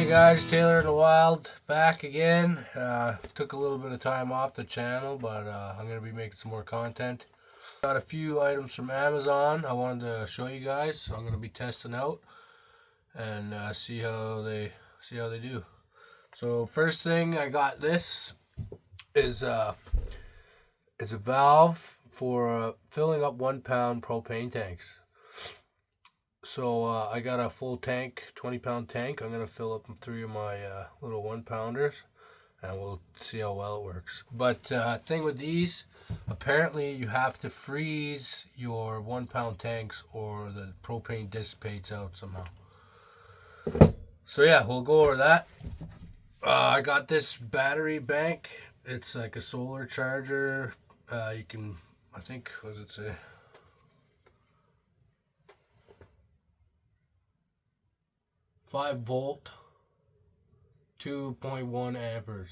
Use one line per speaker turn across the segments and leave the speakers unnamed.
Guys, Taylor in the Wild back again. Took a little bit of time off the channel, but I'm going to be making some more content. Got a few items from Amazon I wanted to show you guys, so I'm going to be testing out and see how they do. So first thing I got, this is it's a valve for filling up 1 pound propane tanks. So I got a full tank, 20-pound tank. I'm going to fill up 3 of my little 1-pounders, and we'll see how well it works. But thing with these, apparently you have to freeze your 1-pound tanks or the propane dissipates out somehow. So yeah, we'll go over that. I got this battery bank. It's like a solar charger. You can, I think, what does it say? 5-volt, 2.1 amperes,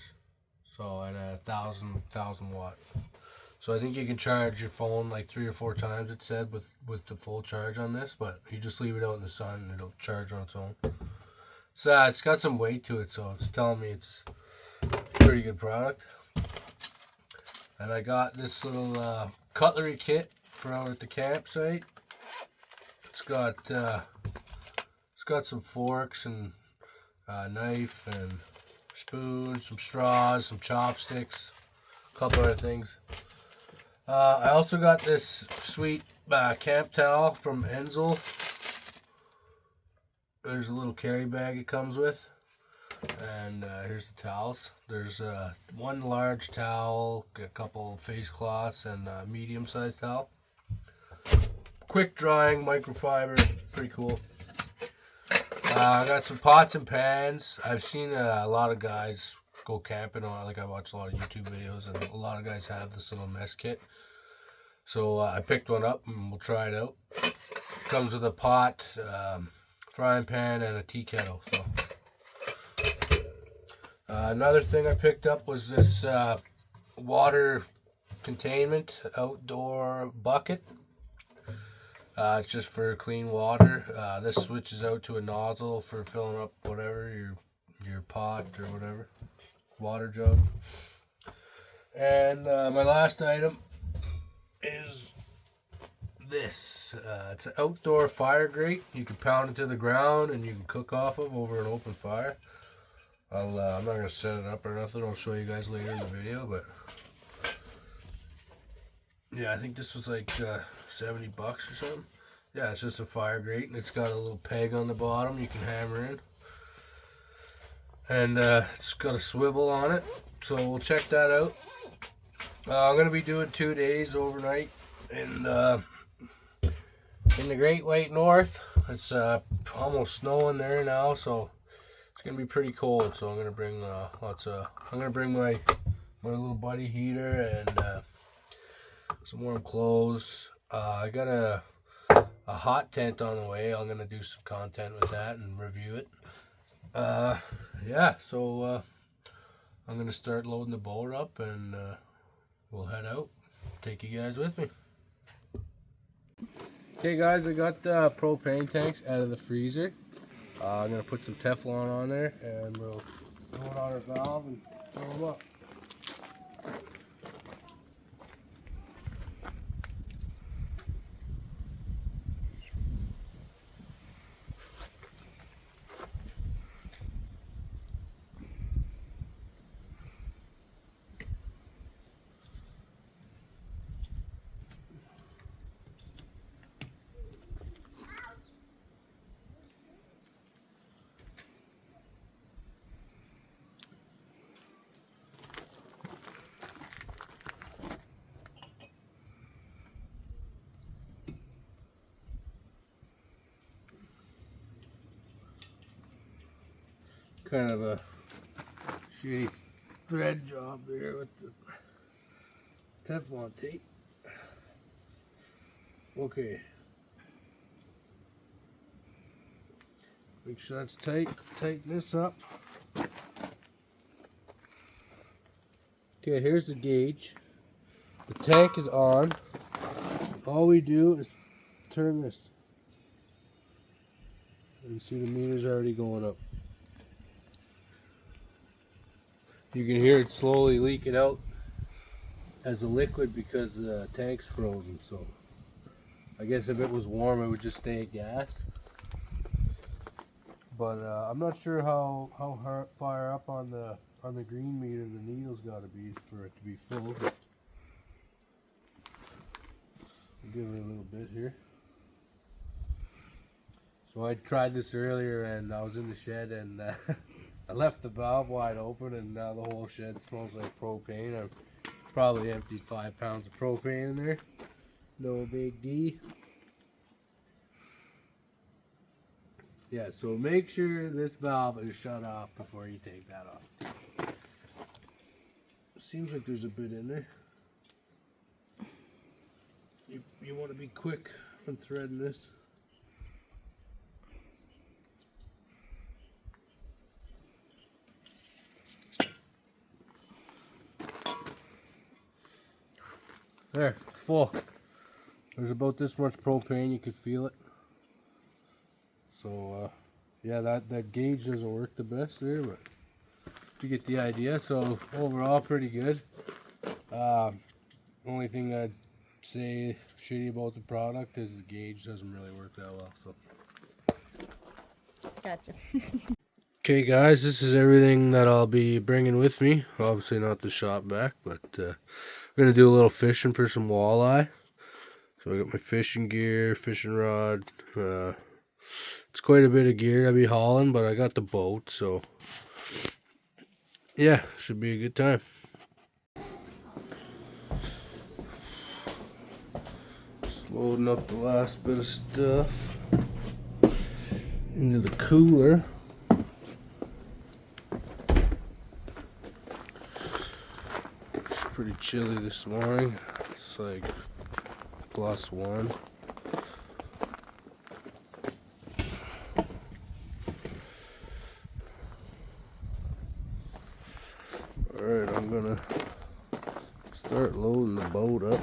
so and a thousand watt. So I think you can charge your phone like 3 or 4 times, it said, with the full charge on this. But you just leave it out in the sun and it'll charge on its own. So it's got some weight to it, so it's telling me it's a pretty good product. And I got this little cutlery kit for out at the campsite. It's got some forks and knife and spoons, some straws, some chopsticks, a couple other things. I also got this sweet camp towel from Enzel. There's a little carry bag it comes with, and here's the towels. There's one large towel, a couple face cloths, and a medium-sized towel. Quick drying microfiber, pretty cool. I got some pots and pans. I've seen a lot of guys go camping on, like I watch a lot of YouTube videos, and a lot of guys have this little mess kit. So I picked one up and we'll try it out. Comes with a pot, frying pan, and a tea kettle. So another thing I picked up was this water containment outdoor bucket. It's just for clean water. This switches out to a nozzle for filling up whatever, your pot or whatever, water jug. And my last item is this. It's an outdoor fire grate. You can pound it to the ground and you can cook off of over an open fire. I'm not going to set it up or nothing. I'll show you guys later in the video, but yeah, I think this was like $70 or something. Yeah, it's just a fire grate, and it's got a little peg on the bottom you can hammer in. And it's got a swivel on it, so we'll check that out. I'm going to be doing 2 days overnight in the Great White North. It's almost snowing there now, so it's going to be pretty cold. So I'm going to bring my little buddy heater and some warm clothes. I got a hot tent on the way. I'm gonna do some content with that and review it. Yeah, so I'm gonna start loading the boat up and we'll head out. Take you guys with me. Okay guys, I got the propane tanks out of the freezer. I'm gonna put some Teflon on there and we'll go on our valve and fill them up. Kind of a shitty thread job there with the Teflon tape. Okay. Make sure that's tight. Tighten this up. Okay, here's the gauge. The tank is on. All we do is turn this. And you see the meter's already going up. You can hear it slowly leaking out as a liquid because the tank's frozen. So I guess if it was warm, it would just stay at gas. But I'm not sure how far up on the green meter the needle's got to be for it to be full. I'll give it a little bit here. So I tried this earlier and I was in the shed and I left the valve wide open and now the whole shed smells like propane. I probably emptied 5 pounds of propane in there. No big D. Yeah, so make sure this valve is shut off before you take that off. Seems like there's a bit in there. You want to be quick on threading this. There, it's full. There's about this much propane, you can feel it. So, yeah, that gauge doesn't work the best there, but you get the idea. So, overall, pretty good. Only thing I'd say shitty about the product is the gauge doesn't really work that well. So,
Gotcha.
okay, guys, this is everything that I'll be bringing with me. Obviously, not the shop back, but we're gonna do a little fishing for some walleye. So I got my fishing gear, fishing rod. It's quite a bit of gear to be hauling, but I got the boat, so yeah, should be a good time. Just loading up the last bit of stuff into the cooler. It's pretty chilly this morning. It's like +1. Alright, I'm gonna start loading the boat up.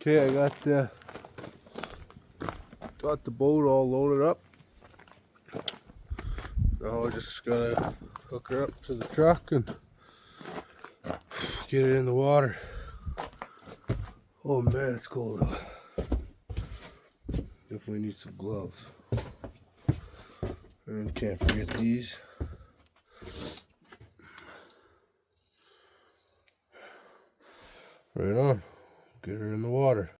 Okay, I got the boat all loaded up. Now I just gotta hook her up to the truck and get it in the water. Oh man, it's cold out. Definitely need some gloves. And can't forget these. Right on. Get her in the water.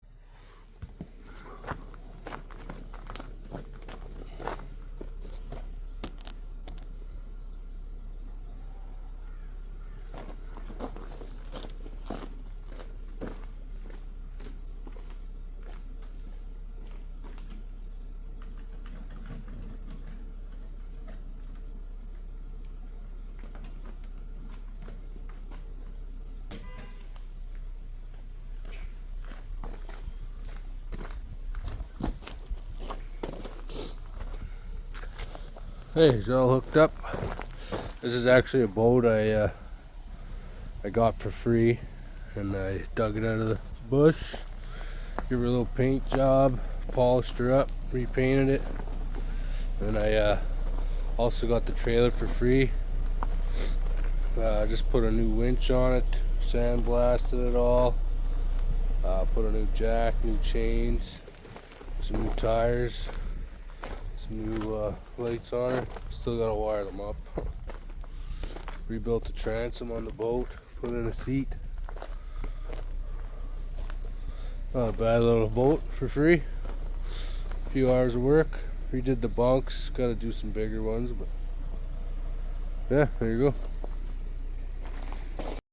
Hey, it's all hooked up. This is actually a boat I got for free, and I dug it out of the bush, give her a little paint job, polished her up, repainted it, and I also got the trailer for free. Just put a new winch on it, sandblasted it all, put a new jack, new chains, some new tires, some new lights on it. Still gotta wire them up. Rebuilt the transom on the boat, put in a seat. Not a bad little boat for free. A few hours of work. Redid the bunks. Got to do some bigger ones, but yeah, there you go.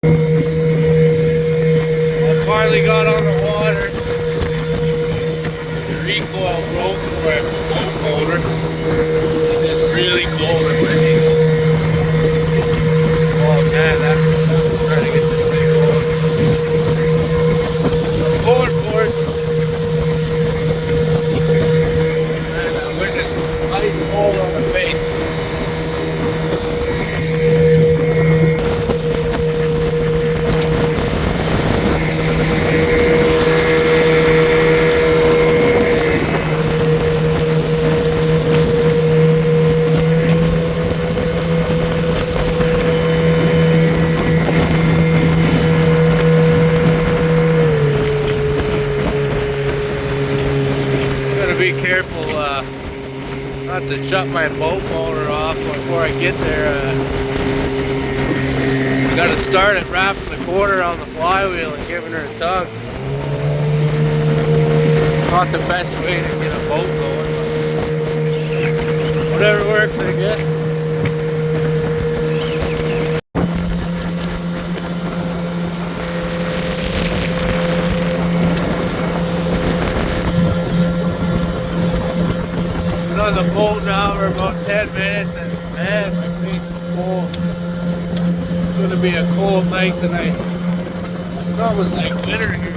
I finally got on the water. The recoil broke before I put the boat motor. It's really cold and windy. Oh man, that's trying to get this thing going. I'm going for it. Man, that wind is ice cold on the face. Be careful not to shut my boat motor off before I get there. Got to start it wrapping the quarter on the flywheel and giving her a tug. Not the best way to get a boat going, but whatever works, I guess. On the boat now for about 10 minutes, and man, my face is cold. It's gonna be a cold night tonight. It's almost like winter here.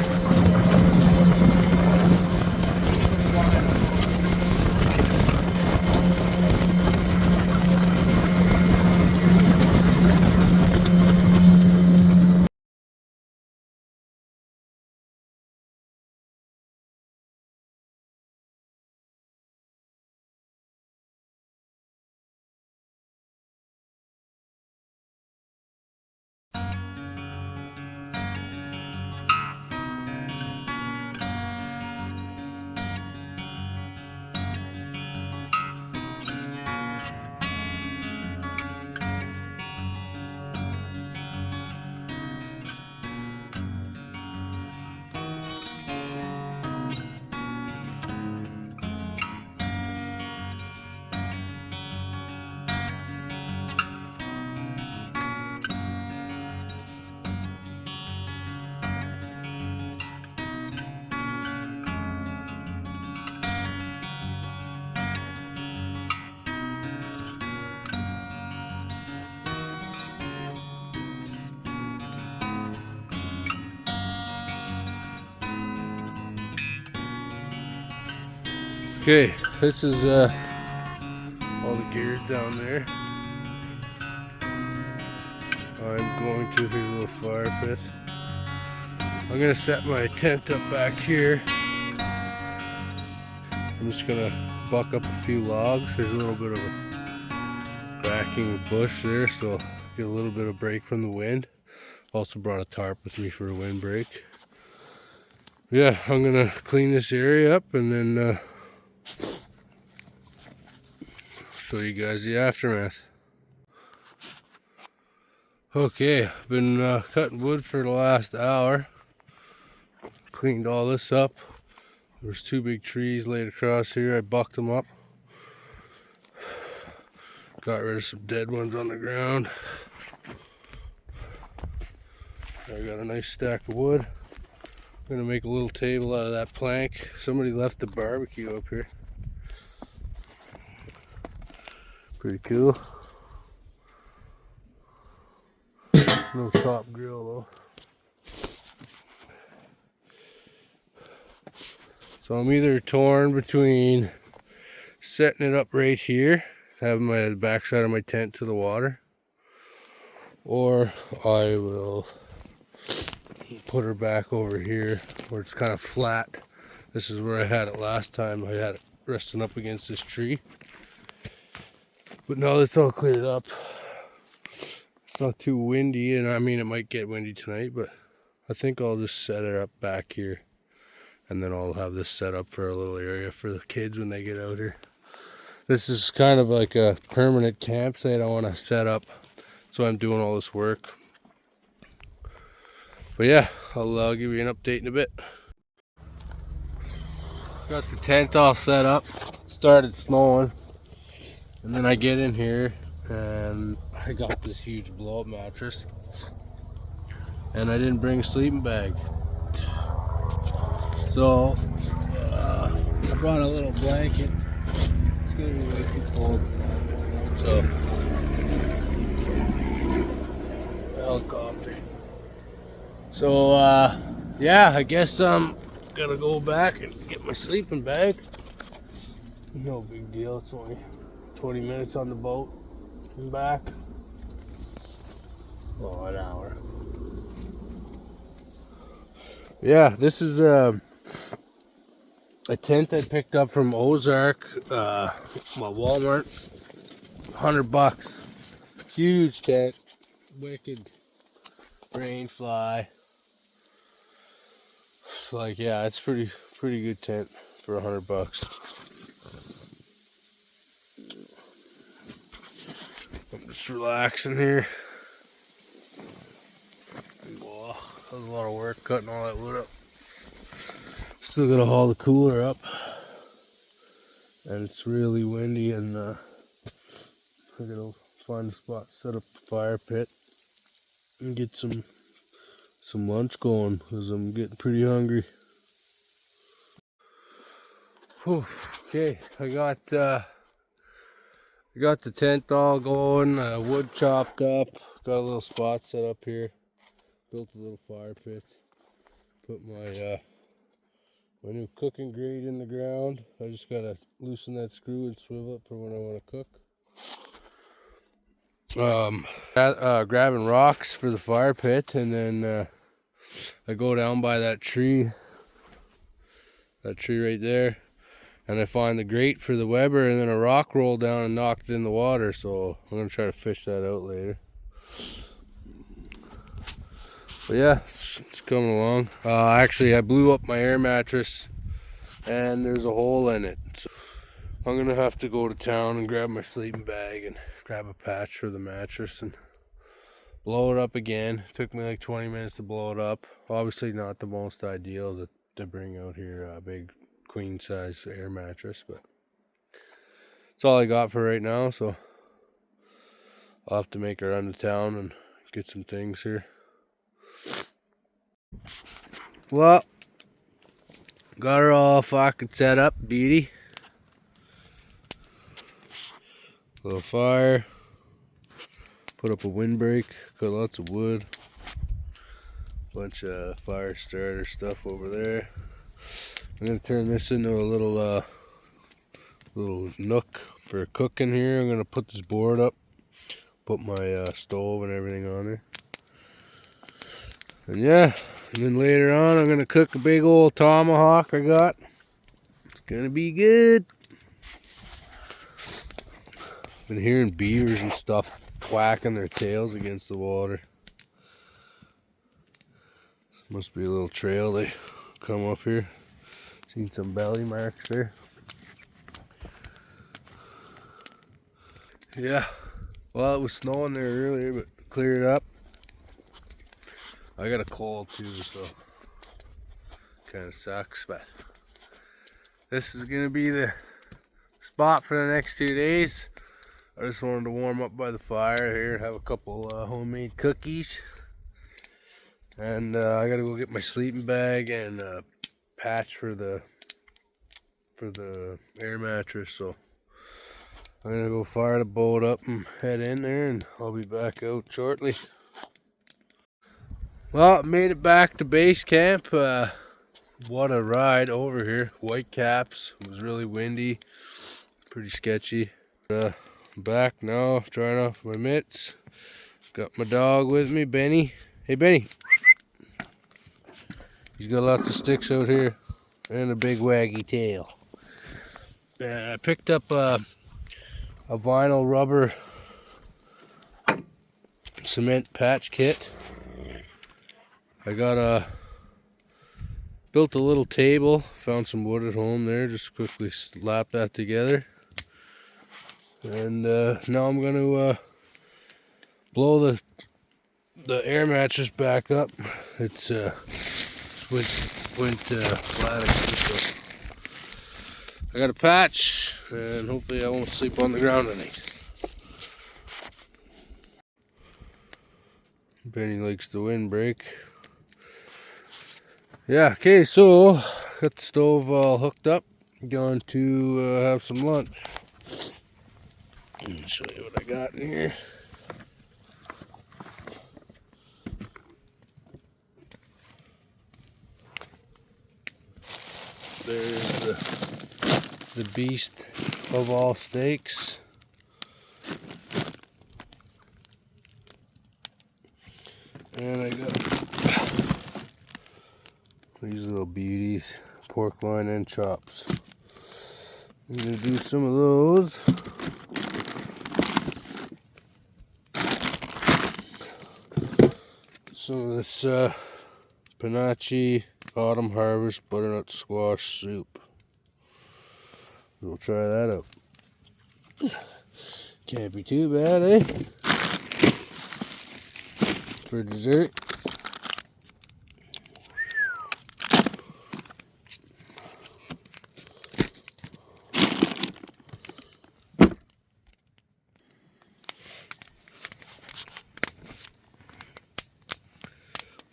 Okay, this is all the gears down there. I'm going to, here's a little fire pit. I'm gonna set my tent up back here. I'm just gonna buck up a few logs. There's a little bit of a backing bush there, so I'll get a little bit of break from the wind. Also brought a tarp with me for a windbreak. Yeah, I'm gonna clean this area up and then show you guys the aftermath. Okay, I've been cutting wood for the last hour. Cleaned all this up. There's two big trees laid across here. I bucked them up. Got rid of some dead ones on the ground. I got a nice stack of wood. I'm gonna make a little table out of that plank. Somebody left the barbecue up here. Pretty cool. No top grill though. So I'm either torn between setting it up right here, having my backside of my tent to the water, or I will put her back over here where it's kind of flat. This is where I had it last time. I had it resting up against this tree. But now it's all cleared up. It's not too windy, and I mean it might get windy tonight, but I think I'll just set it up back here. And then I'll have this set up for a little area for the kids when they get out here. This is kind of like a permanent campsite I want to set up. So I'm doing all this work. But yeah, I'll give you an update in a bit. got the tent all set up. Started snowing, and then I get in here and I got this huge blow-up mattress, and I didn't bring a sleeping bag. So I brought a little blanket. It's gonna be way too cold. So helicopter. So yeah, I guess I'm gonna go back and get my sleeping bag. No big deal. It's only 20 minutes on the boat and back. Oh, an hour. Yeah, this is a tent I picked up from Ozark, Walmart. $100. Huge tent. Wicked rain fly. Like, yeah, it's pretty good tent for $100. I'm just relaxing here. Whoa, that was a lot of work cutting all that wood up. Still gotta haul the cooler up, and it's really windy, and I gotta find a spot to set up the fire pit and get some lunch going, because I'm getting pretty hungry. Whew. Okay, I got the tent all going, wood chopped up, got a little spot set up here, built a little fire pit, put my my new cooking grate in the ground. I just gotta loosen that screw and swivel it for when I want to cook. Grabbing rocks for the fire pit, and then I go down by that tree right there, and I find the grate for the Weber, and then a rock rolled down and knocked it in the water, so I'm gonna try to fish that out later. But yeah, it's coming along. Actually, I blew up my air mattress, and there's a hole in it, so I'm gonna have to go to town and grab my sleeping bag and grab a patch for the mattress and blow it up again. It took me like 20 minutes to blow it up. Obviously not the most ideal to bring out here a big queen size air mattress, but that's all I got for right now, so I'll have to make a run to town and get some things here. Well, got her all fucking set up, beauty. Little fire. Put up a windbreak, cut lots of wood. Bunch of fire starter stuff over there. I'm gonna turn this into a little nook for cooking here. I'm gonna put this board up, put my stove and everything on there. And yeah, and then later on I'm gonna cook a big old tomahawk I got. It's gonna be good. Been hearing beavers and stuff whacking their tails against the water. Must be a little trail they come up here. Seen some belly marks there. Yeah, well, it was snowing there earlier, but cleared up. I got a cold too, so kind of sucks, but this is gonna be the spot for the next 2 days. I just wanted to warm up by the fire here, have a couple homemade cookies, and I gotta go get my sleeping bag and a patch for the air mattress. So I'm gonna go fire the boat up and head in there, and I'll be back out shortly. Well, made it back to base camp. What a ride over here. Whitecaps. It was really windy, pretty sketchy. Back now, trying off my mitts. Got my dog with me, Benny. Hey, Benny. He's got lots of sticks out here and a big waggy tail. I picked up a vinyl rubber cement patch kit. I got built a little table, found some wood at home there, just quickly slapped that together. And now I'm gonna blow the air mattress back up. It's went flat again, so I got a patch, and hopefully I won't sleep on the ground tonight. Benny likes the windbreak. Yeah, okay, so got the stove all hooked up. Going to have some lunch. Let me show you what I got in here. There's the beast of all steaks. And I got these little beauties, pork loin and chops. I'm gonna do some of those. Some of this Panache Autumn Harvest butternut squash soup. We'll try that out. Can't be too bad, eh? For dessert.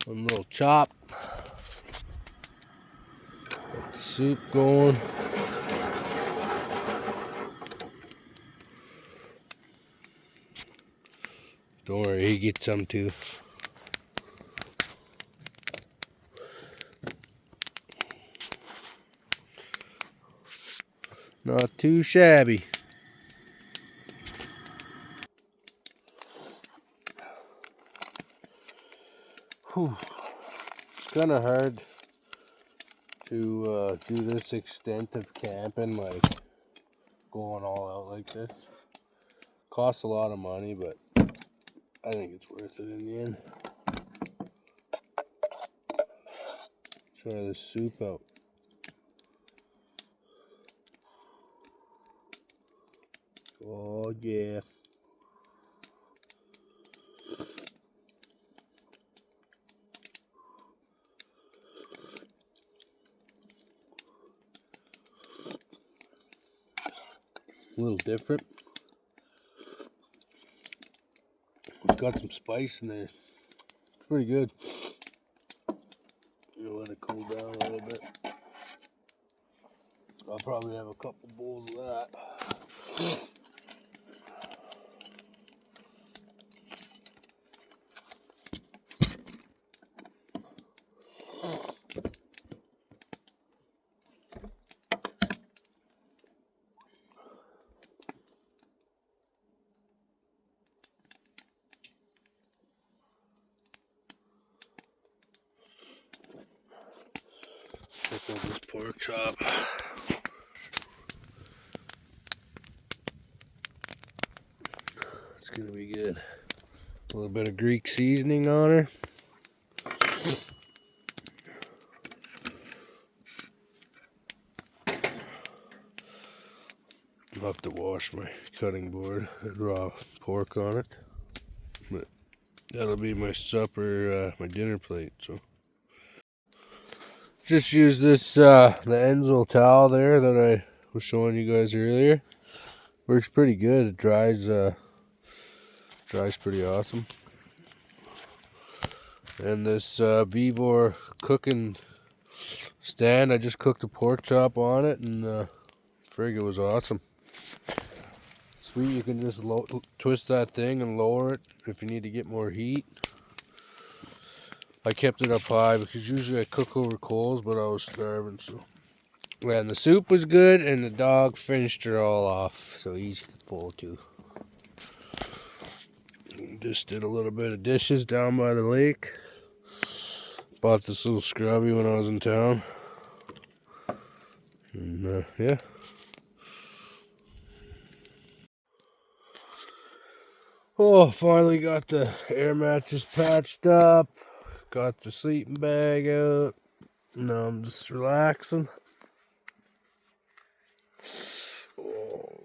One little chop. Got the soup going. Don't worry, he gets some too. Not too shabby. Whew. It's kind of hard to do this extent of camping, like going all out like this. Costs a lot of money, but I think it's worth it in the end. Try this soup out. Oh yeah. A little different. It's got some spice in there. It's pretty good. You'll let it cool down a little bit. I'll probably have a couple bowls of that. Check out this pork chop. It's gonna be good. A little bit of Greek seasoning on her. I'll have to wash my cutting board. Had raw pork on it. But that'll be my supper, my dinner plate. So just use this the Enzo towel there that I was showing you guys earlier. Works pretty good. It dries pretty awesome. And this Vevor cooking stand, I just cooked a pork chop on it, and frig, it was awesome. Sweet, you can just twist that thing and lower it if you need to get more heat. I kept it up high because usually I cook over coals, but I was starving, so. And the soup was good, and the dog finished it all off, so he's full too. Just did a little bit of dishes down by the lake. Bought this little scrubby when I was in town. And yeah. Oh, finally got the air mattress patched up. Got the sleeping bag out. Now I'm just relaxing. Oh.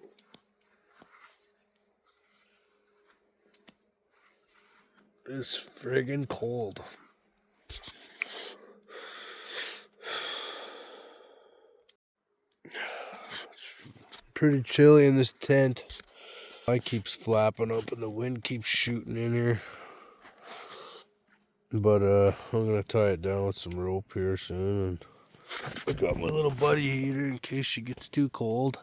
It's friggin' cold. Pretty chilly in this tent. Light keeps flapping up and the wind keeps shooting in here. But I'm gonna tie it down with some rope here soon, and I got my little buddy heater in case she gets too cold.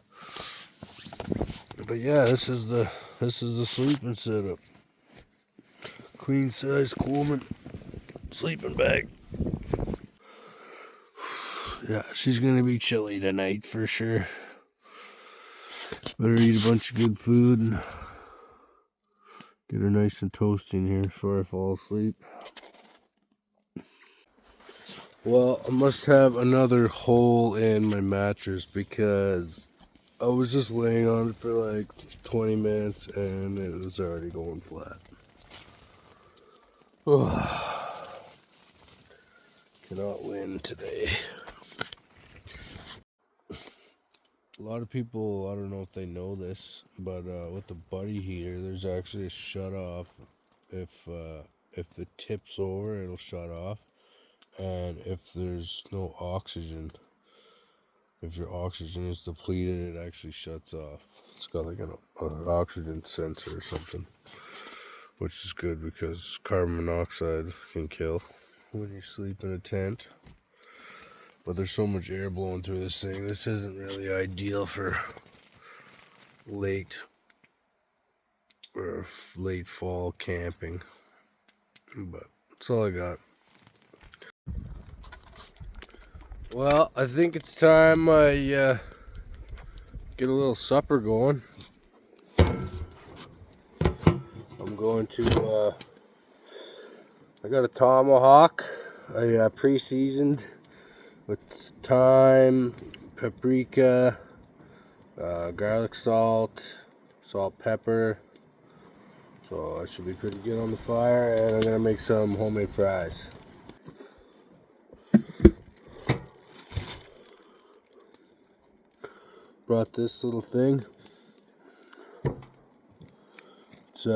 But yeah, this is the sleeping setup. Queen size Coleman sleeping bag. Yeah, she's gonna be chilly tonight for sure. Better eat a bunch of good food and get her nice and toasty in here before I fall asleep. Well, I must have another hole in my mattress because I was just laying on it for like 20 minutes and it was already going flat. Cannot win today. A lot of people, I don't know if they know this, but with the buddy heater, there's actually a shut off. If the tip's over, it'll shut off, and if there's no oxygen, if your oxygen is depleted, it actually shuts off. It's got like an oxygen sensor or something, which is good because carbon monoxide can kill when you sleep in a tent. But there's so much air blowing through this thing. This isn't really ideal for late fall camping. But that's all I got. Well, I think it's time I get a little supper going. I'm going to, I got a tomahawk. I pre-seasoned with thyme, paprika, garlic salt, pepper. So I should be pretty good on the fire, and I'm gonna make some homemade fries. Brought this little thing. It's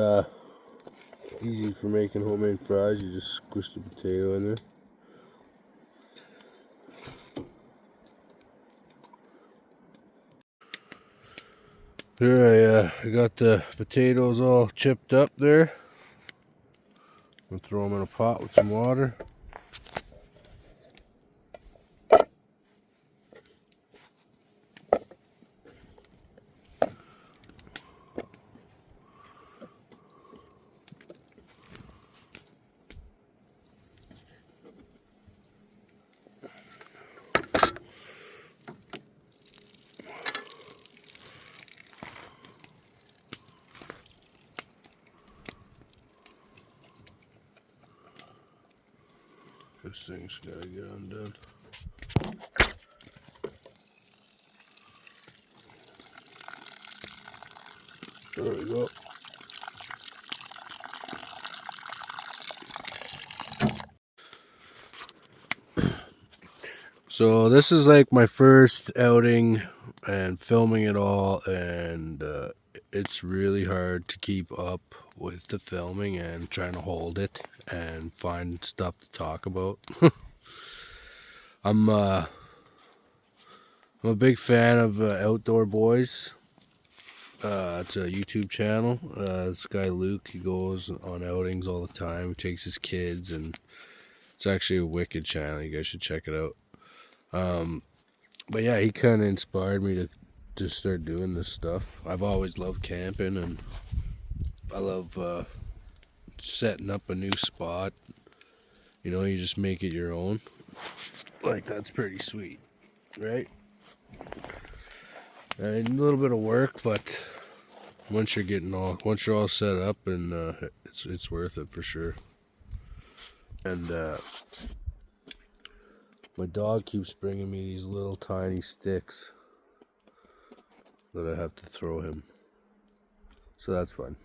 easy for making homemade fries. You just squish the potato in there. Here I got the potatoes all chipped up there. I'm gonna throw them in a pot with some water. This thing's gotta get undone. There we go. So this is like my first outing and filming it all, and it's really hard to keep up with the filming and trying to hold it and find stuff to talk about. I'm a big fan of Outdoor Boys. It's a YouTube channel. This guy Luke, he goes on outings all the time. He takes his kids, and it's actually a wicked channel. You guys should check it out. But yeah, he kind of inspired me to start doing this stuff. I've always loved camping, and I love setting up a new spot. You know, you just make it your own. Like, that's pretty sweet, right? And a little bit of work, but once you're all set up, and it's worth it for sure. And my dog keeps bringing me these little tiny sticks that I have to throw him, so that's fun.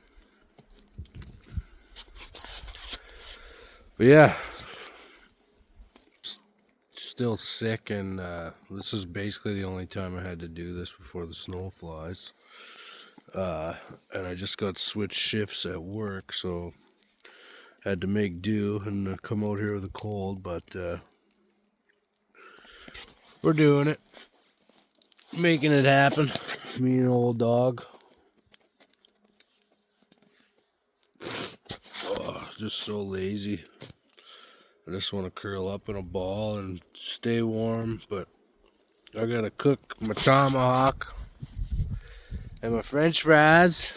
But yeah, still sick, and this is basically the only time I had to do this before the snow flies. And I just got switched shifts at work, so had to make do and come out here with a cold, but we're doing it. making it happen. Me and old dog. Oh, just so lazy. I just want to curl up in a ball and stay warm, but I gotta cook my tomahawk and my French fries.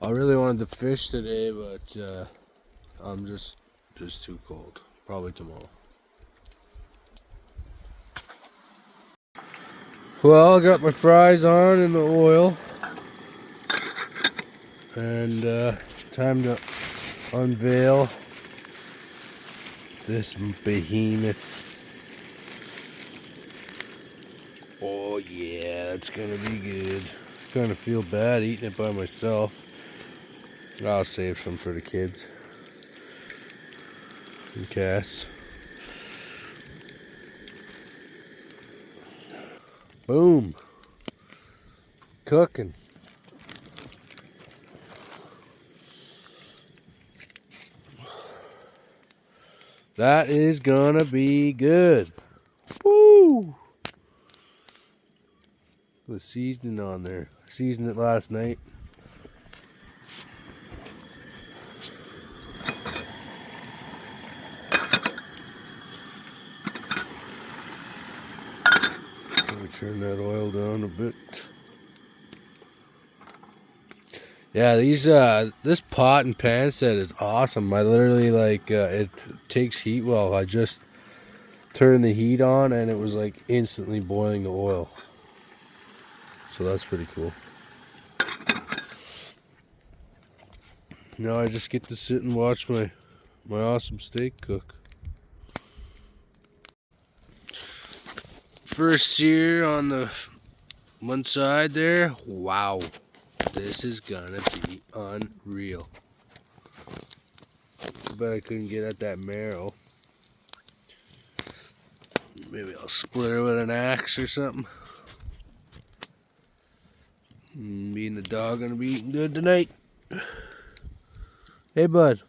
I really wanted to fish today, but I'm just too cold. Probably tomorrow. Well, I got my fries on in the oil, and time to unveil this behemoth. Oh yeah, that's gonna be good. Kind of feel bad eating it by myself. I'll save some for the kids and cats. Boom. Cooking. That is gonna be good. Woo! The seasoning on there. I seasoned it last night. Let me turn that oil down a bit. Yeah, this pot and pan set is awesome. I literally it takes heat well. I just turned the heat on and it was like instantly boiling the oil. So that's pretty cool. Now I just get to sit and watch my awesome steak cook. First sear on the one side there. Wow. This is gonna be unreal. I bet I couldn't get at that marrow. Maybe I'll split her with an axe or something. Me and the dog gonna be eating good tonight. Hey, bud.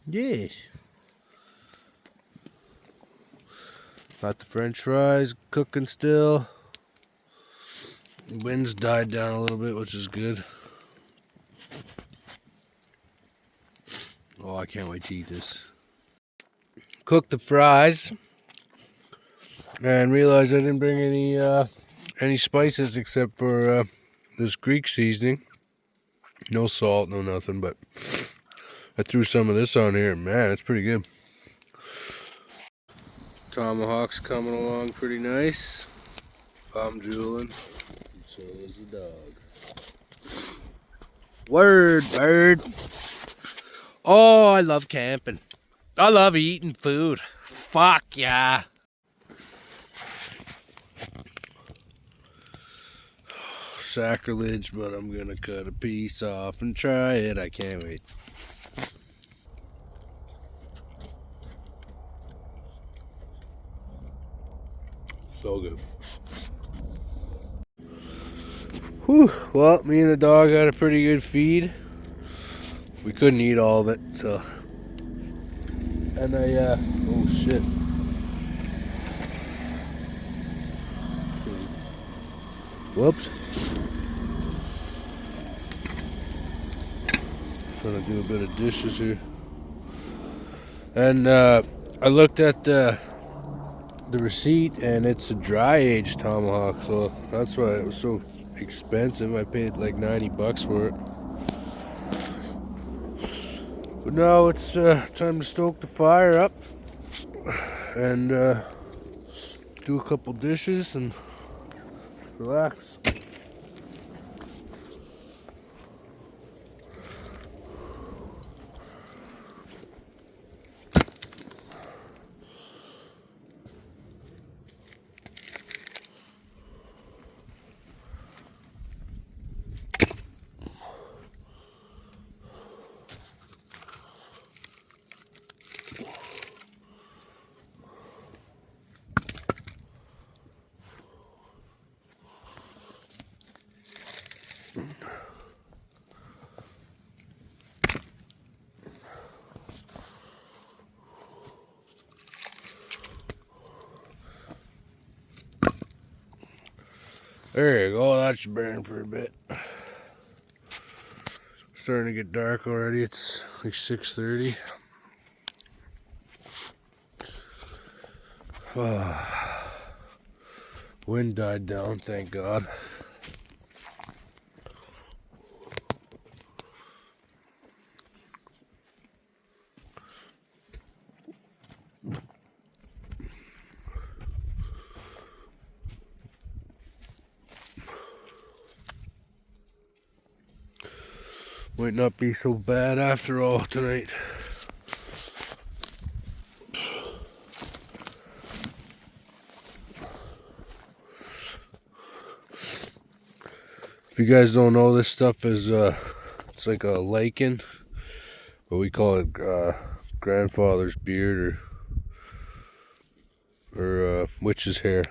Yes. Got the French fries cooking still. The wind's died down a little bit, which is good. Oh, I can't wait to eat this. Cooked the fries and realized I didn't bring any spices except for this Greek seasoning. No salt, no nothing, but I threw some of this on here, and man, it's pretty good. Tomahawk's coming along pretty nice. I'm drooling, and so is the dog. Word, bird. Oh, I love camping. I love eating food. Fuck yeah. Sacrilege, but I'm gonna cut a piece off and try it. I can't wait. So good. Whew. Well, me and the dog had a pretty good feed. We couldn't eat all of it, so. And oh shit. Whoops. Trying to do a bit of dishes here. And I looked at the receipt, and it's a dry aged tomahawk, so that's why it was so expensive. I paid like $90 for it. But now it's time to stoke the fire up and do a couple dishes and relax. There you go, that should burn for a bit. Starting to get dark already, it's like 6:30. Wind died down, thank God. Might not be so bad after all tonight. If you guys don't know, this stuff is it's like a lichen, but we call it grandfather's beard or witch's hair,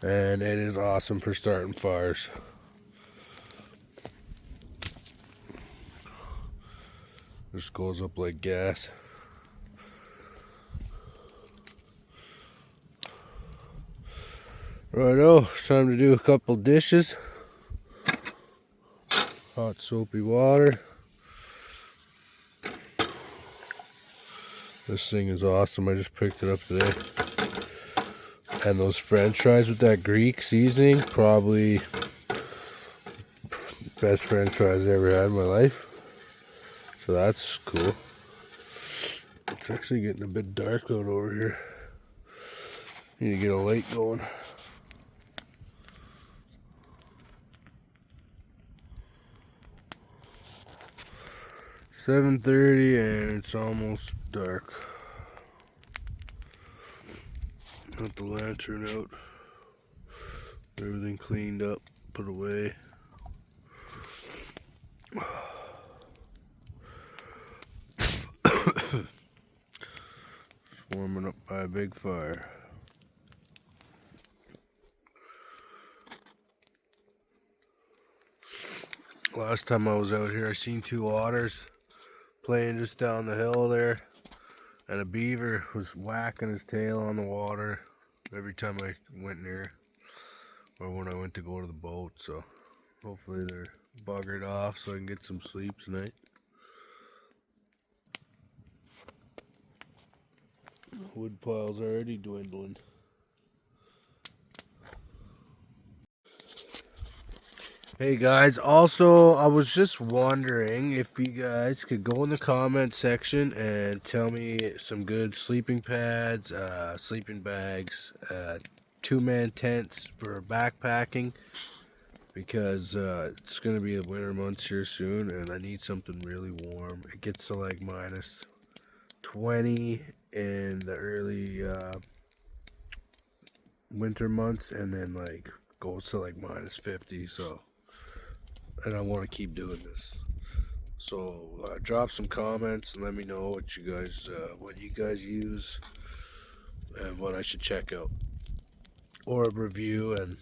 and it is awesome for starting fires. Just goes up like gas. Righto, it's time to do a couple dishes. Hot soapy water. This thing is awesome. I just picked it up today. And those French fries with that Greek seasoning, probably best French fries I ever had in my life. So that's cool. It's actually getting a bit dark out over here. Need to get a light going. $7:30 and it's almost dark. Got the lantern out. Everything cleaned up, put away. Just warming up by a big fire. Last time I was out here, I seen two otters playing just down the hill there, and a beaver was whacking his tail on the water every time I went near, or when I went to go to the boat. So hopefully they're buggered off so I can get some sleep tonight. Wood pile's already dwindling. Hey guys, also I was just wondering if you guys could go in the comment section and tell me some good sleeping pads, sleeping bags, 2-man tents for backpacking, because it's going to be the winter months here soon and I need something really warm. It gets to like minus 20 in the early winter months and then like goes to like minus 50, so, and I want to keep doing this. So drop some comments and let me know what you guys use and what I should check out, or review, and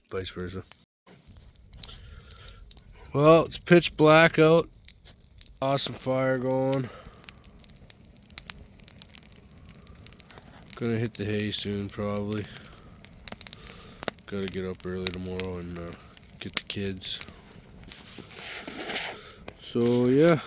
vice versa. Well, it's pitch black out. Awesome fire going. Gonna hit the hay soon probably. Gotta get up early tomorrow and get the kids. So yeah.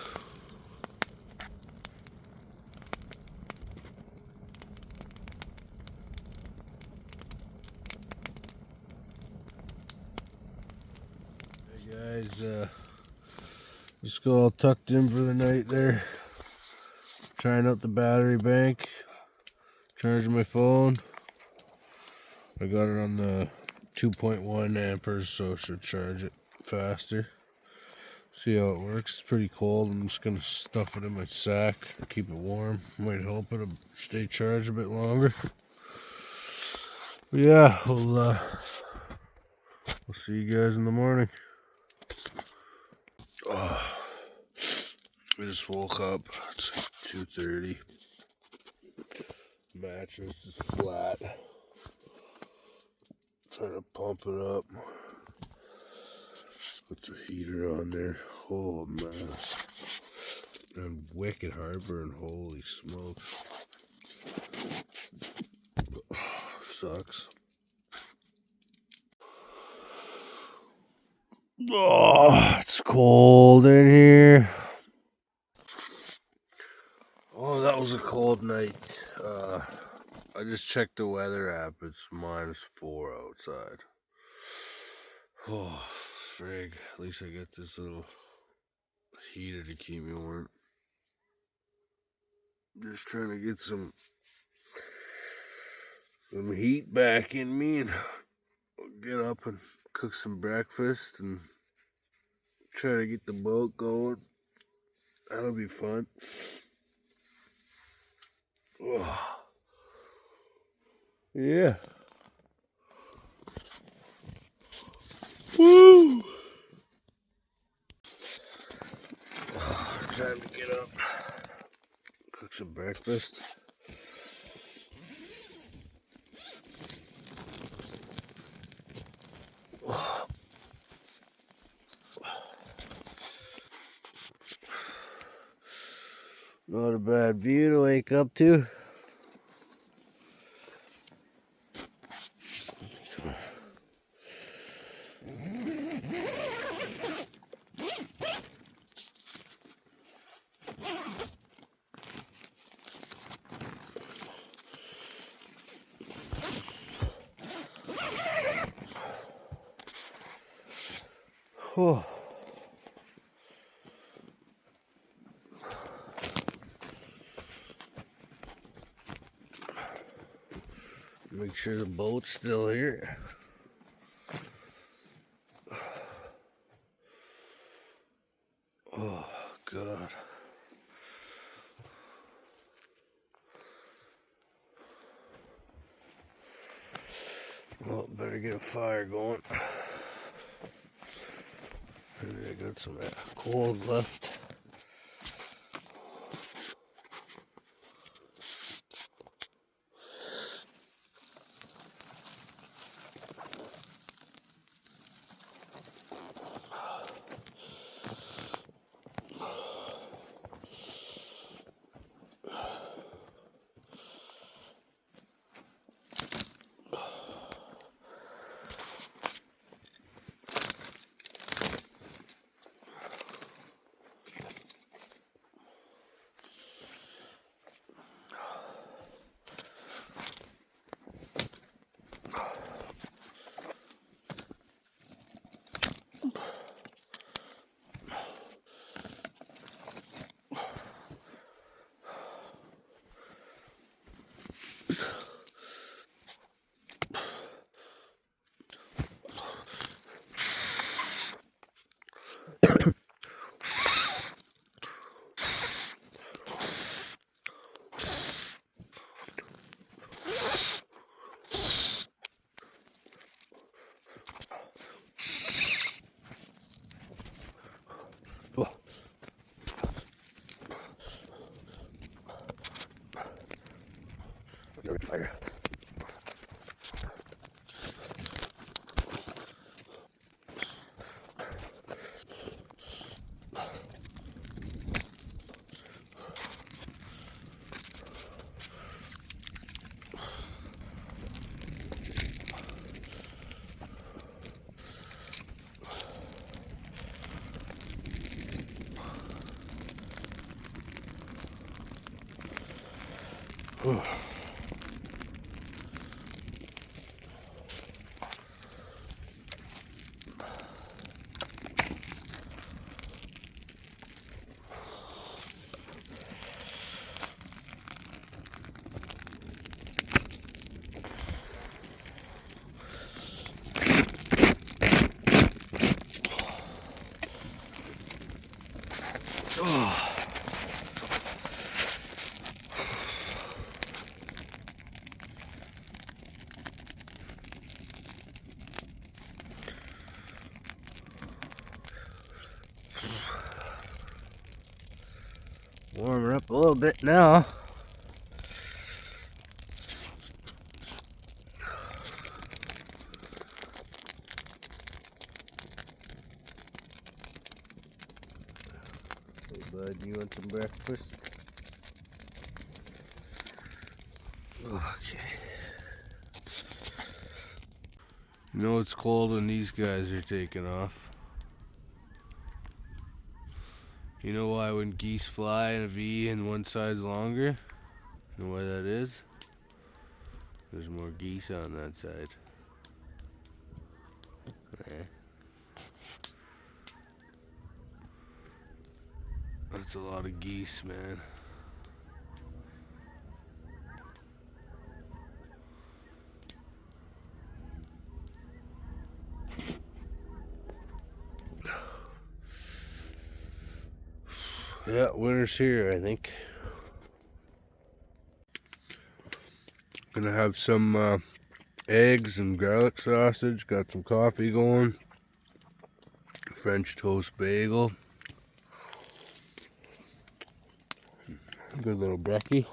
Hey guys, just go all tucked in for the night there. Trying out the battery bank. Charging my phone. I got it on the 2.1 amperes, so it should charge it faster. See how it works. It's pretty cold. I'm just gonna stuff it in my sack, keep it warm. Might help it stay charged a bit longer. But yeah, we'll see you guys in the morning. Oh, I just woke up. It's like 2:30. Mattress is flat. Trying to pump it up. Put the heater on there. Oh man. And wicked heartburn. Holy smokes. Sucks. Oh, it's cold in here. Oh, that was a cold night. I just checked the weather app. It's -4 outside. Oh, frig. At least I get this little heater to keep me warm. Just trying to get some heat back in me and get up and cook some breakfast and try to get the boat going. That'll be fun. Oh. Yeah. Woo! Time to get up, cook some breakfast. Not a bad view to wake up to. Oh. Make sure the boat's still here. Oh, God. Well, better get a fire going. Maybe I got some coal left. Oh. Fire. Oh. Warming up a little bit now. Hey bud, you want some breakfast? Okay. You know it's cold when these guys are taking off. You know why when geese fly in a V and one side's longer? You know why that is? There's more geese on that side. That's a lot of geese, man. Yeah, winter's here, I think. Gonna have some eggs and garlic sausage. Got some coffee going. French toast bagel. Good little brekkie.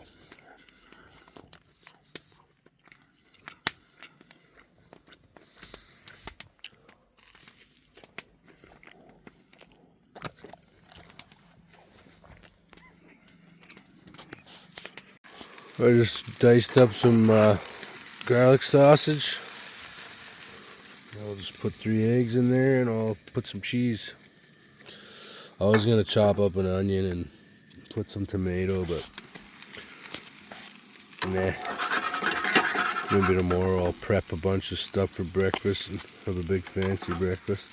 I just diced up some garlic sausage. I'll just put 3 eggs in there and I'll put some cheese. I was gonna chop up an onion and put some tomato, but nah. Maybe tomorrow I'll prep a bunch of stuff for breakfast and have a big fancy breakfast.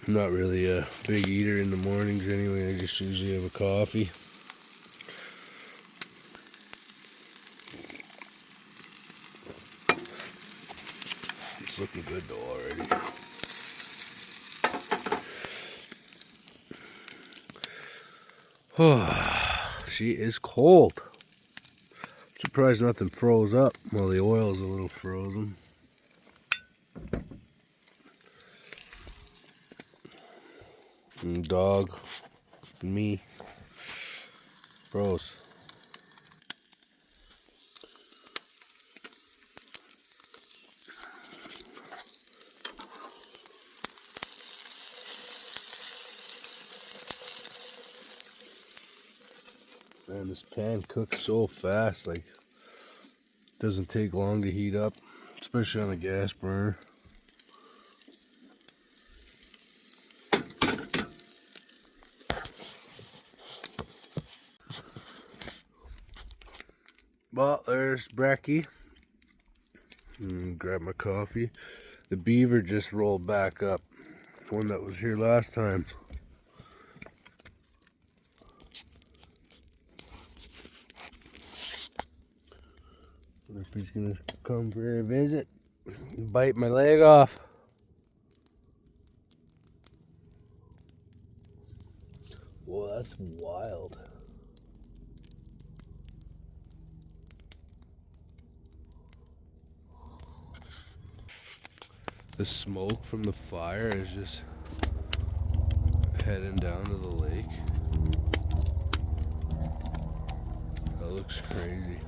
I'm not really a big eater in the mornings anyway. I just usually have a coffee. It's looking good though already. She is cold. Surprised nothing froze up. Well, the oil's a little frozen. And dog, and me, froze. Man, this pan cooks so fast, like, doesn't take long to heat up, especially on a gas burner. Well, there's brekkie. Grab my coffee. The beaver just rolled back up. One that was here last time. Wonder if he's gonna come for a visit. Bite my leg off. Whoa, that's wild. The smoke from the fire is just heading down to the lake. That looks crazy.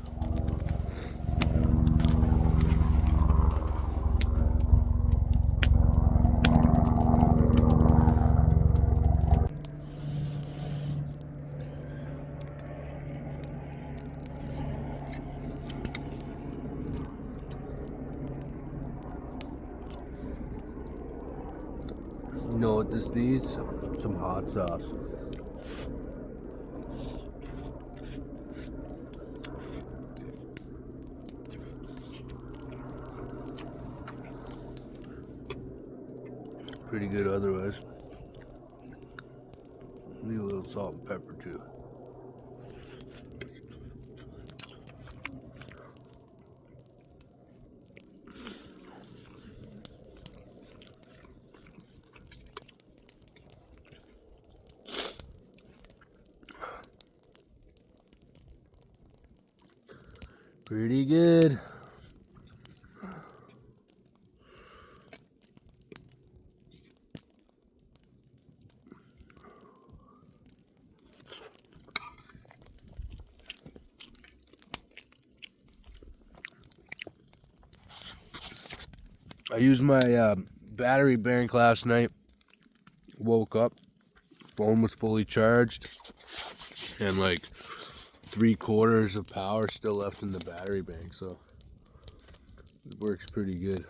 You know what this needs? Some hot sauce. Pretty good otherwise. Need a little salt and pepper too. Pretty good. I used my battery bank last night. Woke up, phone was fully charged, and like 3/4 of power still left in the battery bank, so it works pretty good.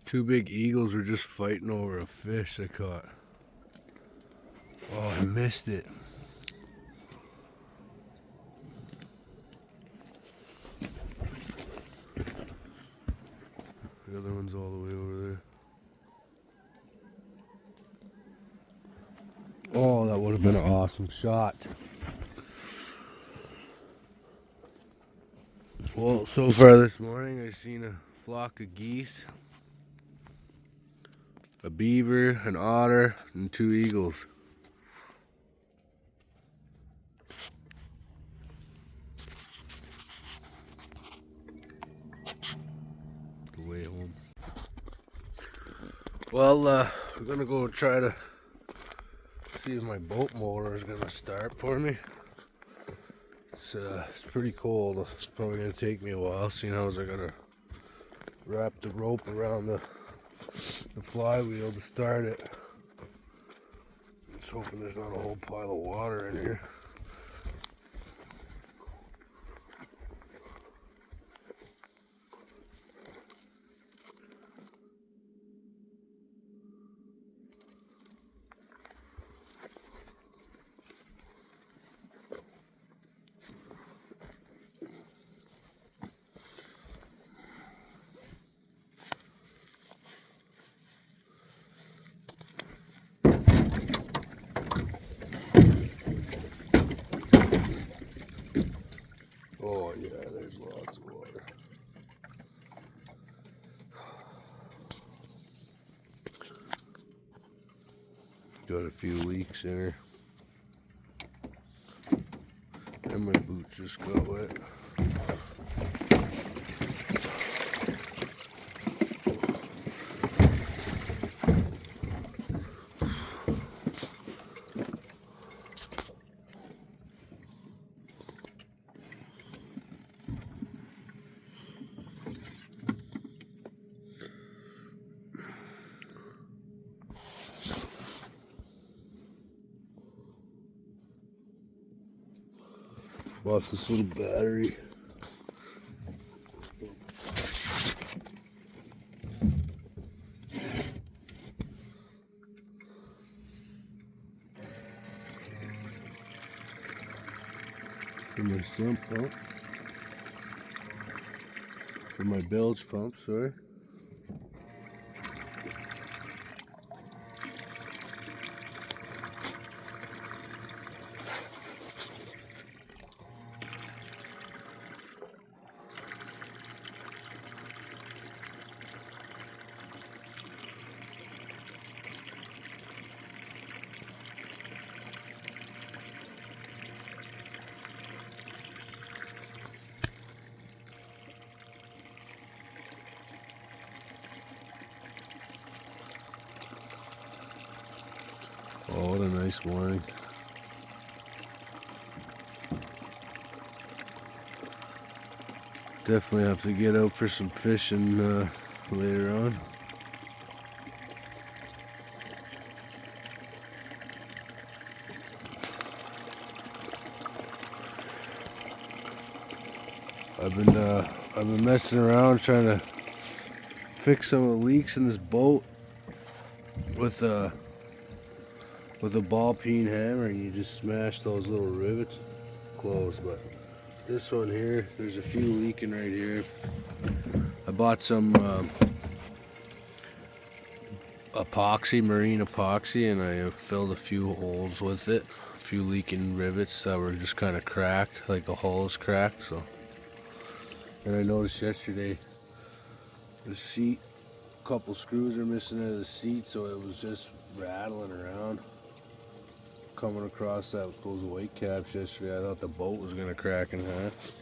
Two big eagles were just fighting over a fish they caught. Oh, I missed it. The other one's all the way over there. Oh, that would have been an awesome shot. Well, so far this morning I've seen a flock of geese, a beaver, an otter, and two eagles. The way home. Well, I'm gonna go try to see if my boat motor is gonna start for me. It's pretty cold. It's probably gonna take me a while, seeing how I gotta wrap the rope around the flywheel to start it. Just hoping there's not a whole pile of water in here. Oh yeah, there's lots of water. Got a few leaks in her. And my boots just got wet. Lost this little battery. For my sump pump. For my bilge pump, sorry. Oh, what a nice morning. Definitely have to get out for some fishing later on. I've been messing around trying to fix some of the leaks in this boat with a ball peen hammer, and you just smash those little rivets closed. But this one here, there's a few leaking right here. I bought some epoxy, marine epoxy, and I filled a few holes with it. A few leaking rivets that were just kind of cracked, like the hull is cracked. So, and I noticed yesterday the seat, a couple screws are missing out of the seat, so it was just rattling around. Coming across those white caps yesterday, I thought the boat was gonna crack in half.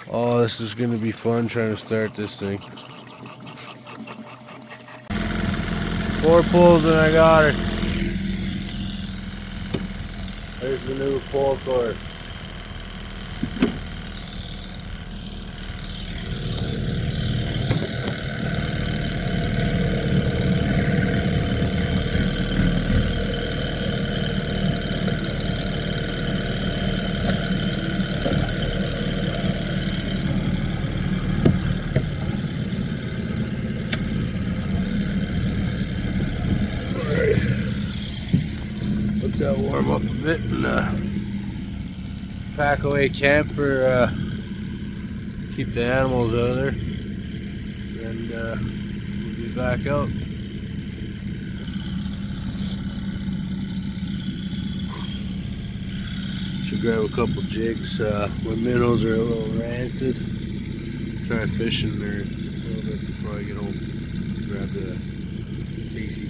Oh, this is gonna be fun trying to start this thing. 4 pulls and I got her. There's the new pull cord. warm up a bit and pack away camp for keep the animals out of there, and we'll be back out. Should grab a couple jigs. My minnows are a little rancid. Try fishing there a little bit before I get home. Grab the Casey.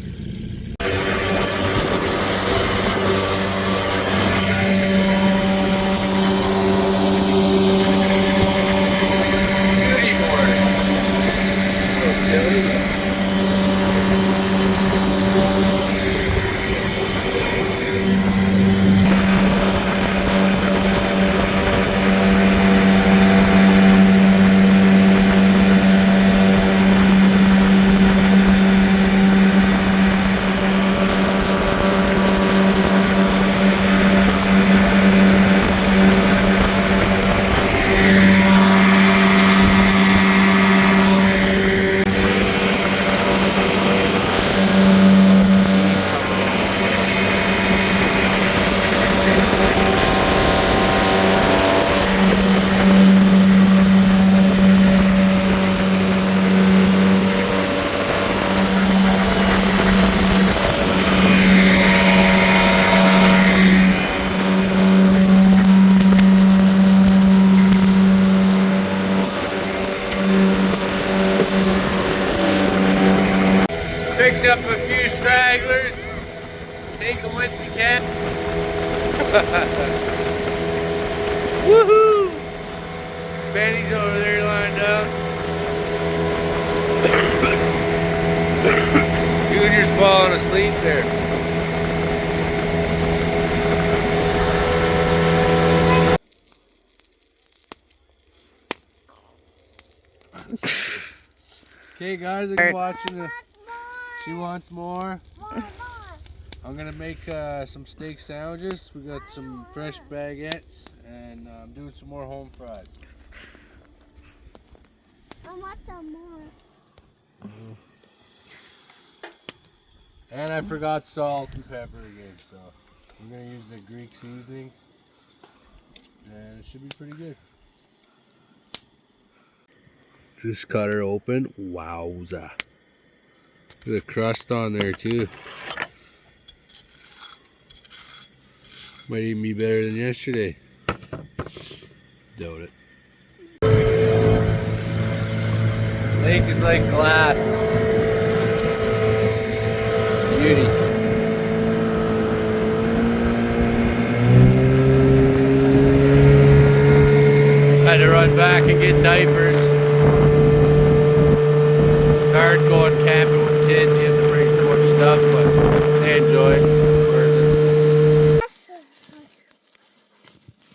Picked up a few stragglers, take them with me, camp. Woohoo! Benny's over there lying down. Junior's falling asleep there. Okay guys, I'm watching the... She wants more. I'm gonna make some steak sandwiches. We got some fresh baguettes, and I'm doing some more home fries.
I want some more.
And I forgot salt and pepper again, so I'm gonna use the Greek seasoning, and it should be pretty good. Just cut her open. Wowza. Look at the crust on there too. Might even be better than yesterday. Doubt it. Lake is like glass. Beauty. Had to run back and get diapers. It's hard going camping with kids. You have to bring so much stuff, but they enjoy it. So it's worth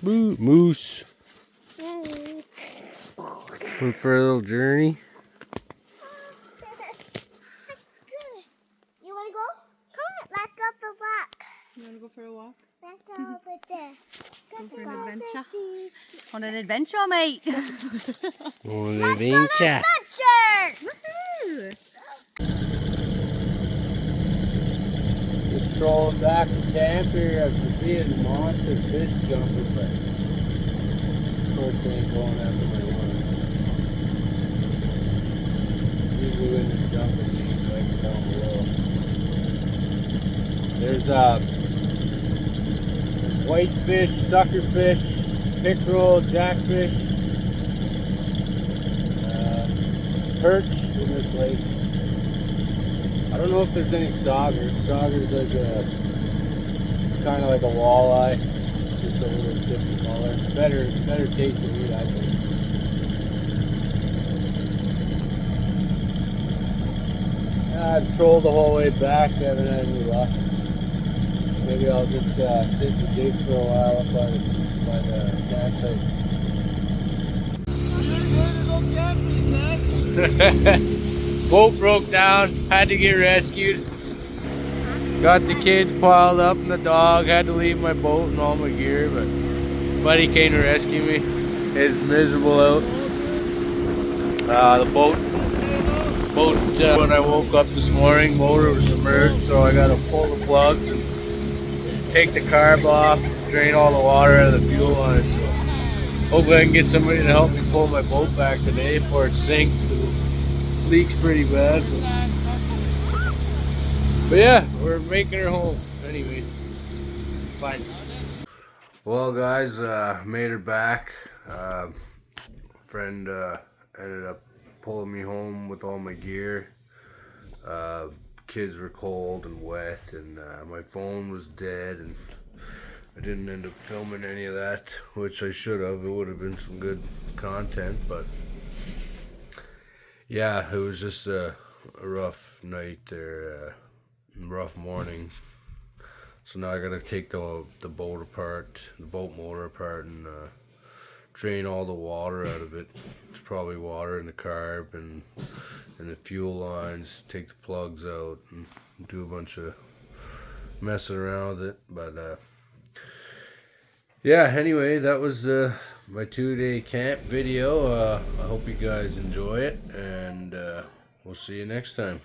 it. Moose. Went for a little journey.
You want to go? Come on, let's go for a walk.
You want to go for a walk?
Let's go over there.
Go for an adventure. On an adventure, mate.
On an adventure.
Woohoo!
Just strolling back to camp here after seeing monster fish jumping, but of course they ain't going after my one. Usually when they're jumping, they ain't like down below. There's whitefish, suckerfish, pickerel, jackfish, perch in this lake. I don't know if there's any sauger. Sauger's like it's kind of like a walleye, just a little different color. Better tasting meat, I think. I trolled the whole way back, haven't had any luck. Maybe I'll just sit in the jig for a while up by the campsite. Boat broke down, had to get rescued. Got the kids piled up and the dog, had to leave my boat and all my gear, but buddy came to rescue me. It's miserable out. The boat, when I woke up this morning, motor was submerged, so I got to pull the plugs and take the carb off, drain all the water out of the fuel line. So hopefully I can get somebody to help me pull my boat back today before it sinks. It leaks pretty bad. But yeah, we're making her home. Anyway, fine. Well, guys, made her back. Friend ended up pulling me home with all my gear. Kids were cold and wet, and my phone was dead, and I didn't end up filming any of that, which I should have. It would have been some good content, but yeah, it was just a rough night there, rough morning. So now I gotta take the boat apart, the boat motor apart, and drain all the water out of it. It's probably water in the carb and the fuel lines. Take the plugs out and do a bunch of messing around with it. But yeah, anyway, that was my 2-day camp video. I hope you guys enjoy it, and we'll see you next time.